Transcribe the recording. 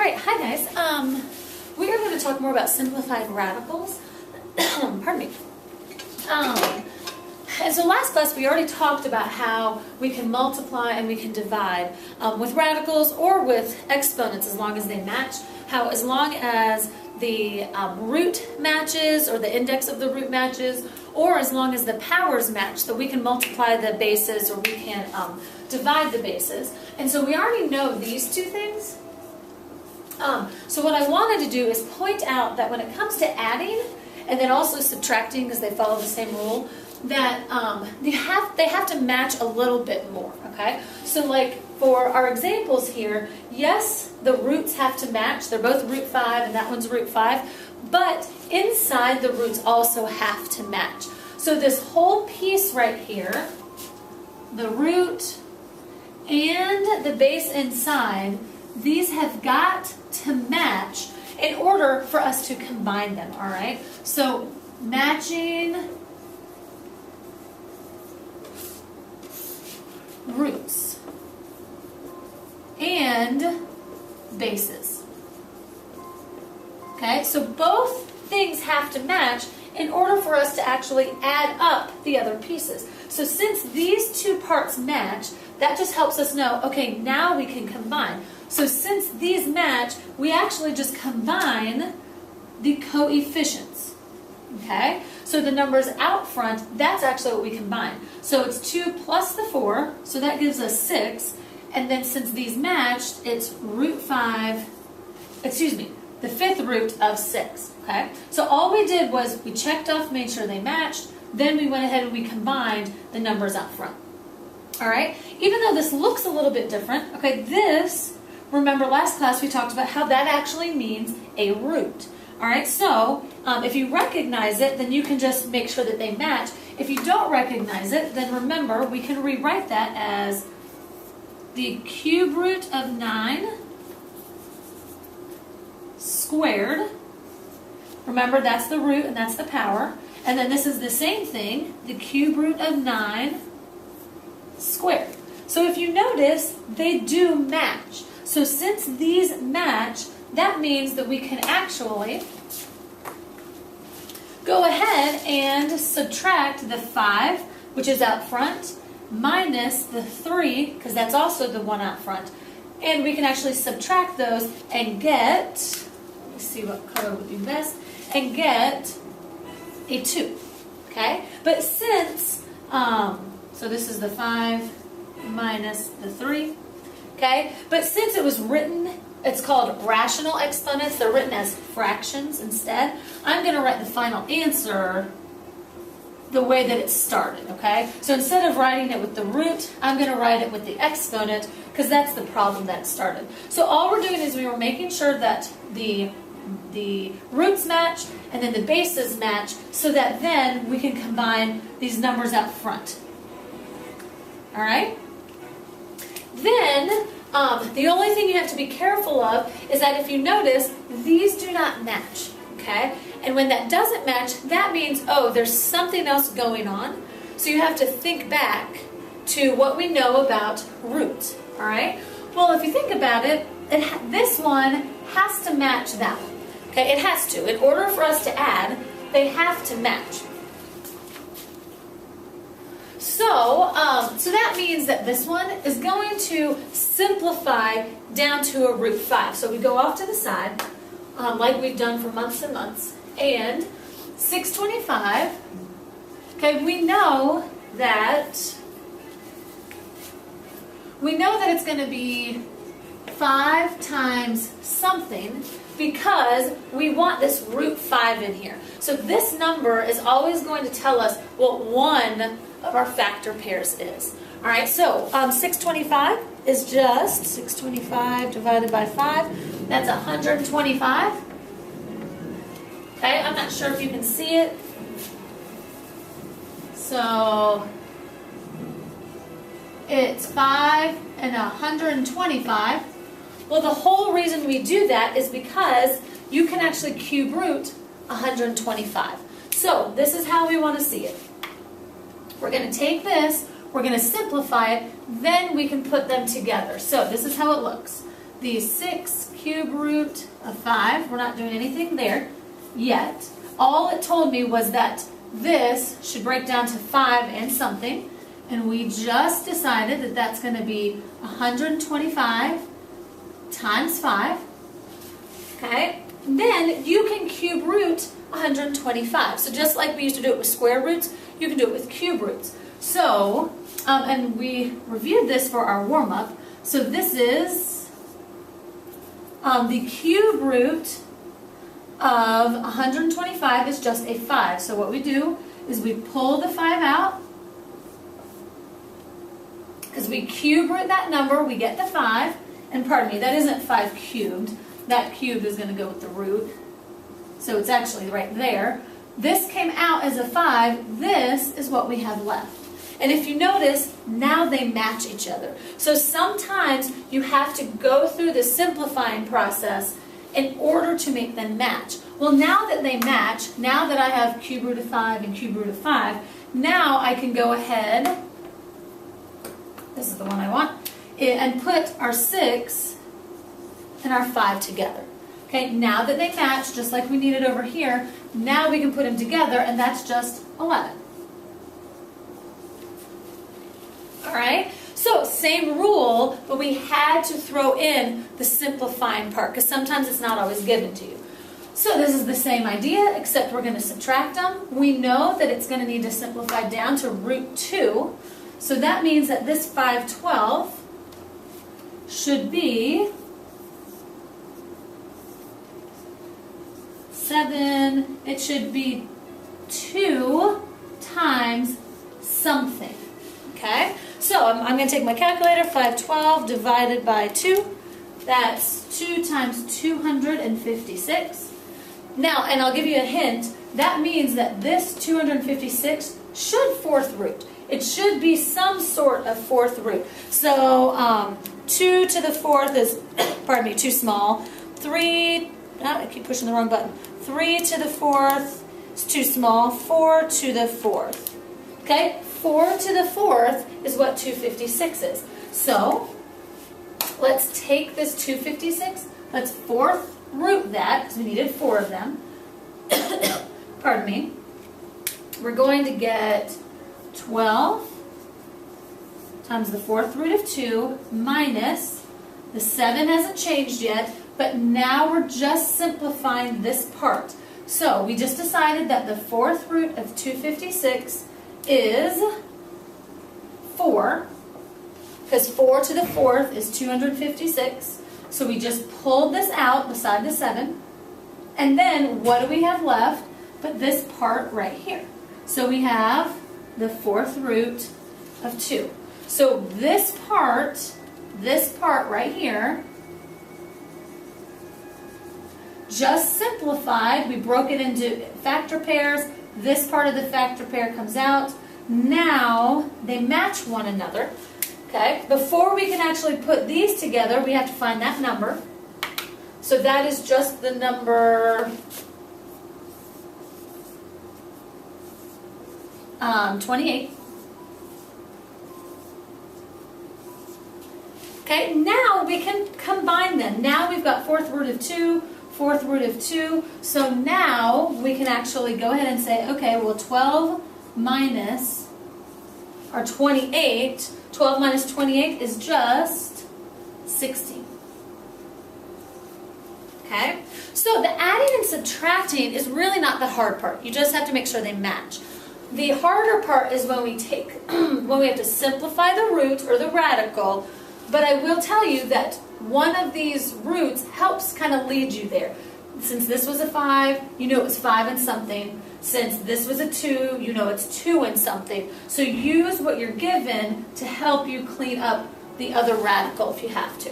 Alright, hi guys. We are going to talk more about simplified radicals. Pardon me. And so last class we already talked about how we can multiply and we can divide with radicals or with exponents as long as they match. How as long as the root matches or the index of the root matches, or as long as the powers match, that we can multiply the bases or we can divide the bases. And so we already know these two things. So what I wanted to do is point out that when it comes to adding and then also subtracting, because they follow the same rule, that they have to match a little bit more, okay? So like for our examples here, yes, the roots have to match. They're both root 5 and that one's root 5, but inside the roots also have to match. So this whole piece right here, the root and the base inside, these have got to match in order for us to combine them, all right? So matching roots and bases. Okay, so both things have to match in order for us to actually add up the other pieces. So since these two parts match, that just helps us know, okay, now we can combine. So since these match, we actually just combine the coefficients. Okay? So the numbers out front, that's actually what we combine. So it's 2 plus the 4, so that gives us 6. And then since these matched, it's the fifth root of 6. Okay? So all we did was we checked off, made sure they matched, then we went ahead and we combined the numbers out front. Alright? Even though this looks a little bit different, okay, this, remember last class we talked about how that actually means a root. Alright, so if you recognize it, then you can just make sure that they match. If you don't recognize it, then remember we can rewrite that as the cube root of 9 squared. Remember, that's the root and that's the power. And then this is the same thing, the cube root of 9 squared. So if you notice, they do match. So since these match, that means that we can actually go ahead and subtract the 5, which is out front, minus the 3, because that's also the one out front. And we can actually subtract those and get, let me see what color would be best, and get a 2. Okay? But since, so this is the 5 minus the 3. Okay? But since it was written, it's called rational exponents, they're written as fractions instead, I'm going to write the final answer the way that it started, okay? So instead of writing it with the root, I'm going to write it with the exponent, because that's the problem that it started. So all we're doing is we were making sure that the roots match and then the bases match, so that then we can combine these numbers out front. All right? Then, the only thing you have to be careful of is that if you notice, these do not match, okay? And when that doesn't match, that means, oh, there's something else going on. So you have to think back to what we know about roots, all right? Well, if you think about it, this one has to match that one, okay? It has to. In order for us to add, they have to match. So that means that this one is going to simplify down to a root 5. So we go off to the side, like we've done for months and months, and 625, okay, we know that it's going to be 5 times something, because we want this root 5 in here. So this number is always going to tell us what one of our factor pairs is. All right, so 625 is just 625 divided by 5. That's 125. Okay, I'm not sure if you can see it. So it's 5 and 125. Well, the whole reason we do that is because you can actually cube root 125. So this is how we want to see it. We're going to take this, we're going to simplify it, then we can put them together. So this is how it looks. the 6 cube root of 5. We're not doing anything there yet. All it told me was that this should break down to 5 and something, and we just decided that that's going to be 125 times 5. Okay? Then you can cube root 125. So just like we used to do it with square roots, you can do it with cube roots. So, and we reviewed this for our warm-up. So this is the cube root of 125 is just a 5. So what we do is we pull the 5 out. Because we cube root that number, we get the 5. And pardon me, that isn't 5 cubed. That cubed is going to go with the root. So it's actually right there. This came out as a 5. This is what we have left. And if you notice, now they match each other. So sometimes you have to go through the simplifying process in order to make them match. Well, now that they match, now that I have cube root of 5 and cube root of 5, now I can go ahead, this is the one I want, and put our 6 and our 5 together. Okay, now that they match, just like we needed over here, now we can put them together, and that's just 11. All right, so same rule, but we had to throw in the simplifying part, because sometimes it's not always given to you. So this is the same idea, except we're going to subtract them. We know that it's going to need to simplify down to root 2, so that means that this 512 should be 7, it should be 2 times something. Okay, so I'm going to take my calculator, 512 divided by 2, that's 2 times 256. Now, and I'll give you a hint, that means that this 256 should fourth root. It should be some sort of fourth root. So 2 to the 4th is, pardon me, too small. 3, I keep pushing the wrong button. 3 to the 4th is too small. 4 to the 4th. Okay, 4 to the 4th is what 256 is. So let's take this 256, let's fourth root that, because we needed 4 of them. Pardon me. We're going to get 12 times the fourth root of 2 minus, the 7 hasn't changed yet, but now we're just simplifying this part. So we just decided that the fourth root of 256 is 4, because 4 to the 4th is 256. So we just pulled this out beside the 7. And then what do we have left but this part right here? So we have the fourth root of 2. So this part right here, just simplified. We broke it into factor pairs. This part of the factor pair comes out. Now they match one another. Okay, before we can actually put these together, we have to find that number. So that is just the number 28. Okay, now we can combine them. Now we've got fourth root of 2, fourth root of 2. So now we can actually go ahead and say, okay, well 12 minus, or 28, 12 minus 28 is just 16. Okay, so the adding and subtracting is really not the hard part. You just have to make sure they match. The harder part is when we take, when we have to simplify the root or the radical. But I will tell you that one of these roots helps kind of lead you there. Since this was a 5, you know it was 5 and something. Since this was a 2, you know it's 2 and something. So use what you're given to help you clean up the other radical if you have to.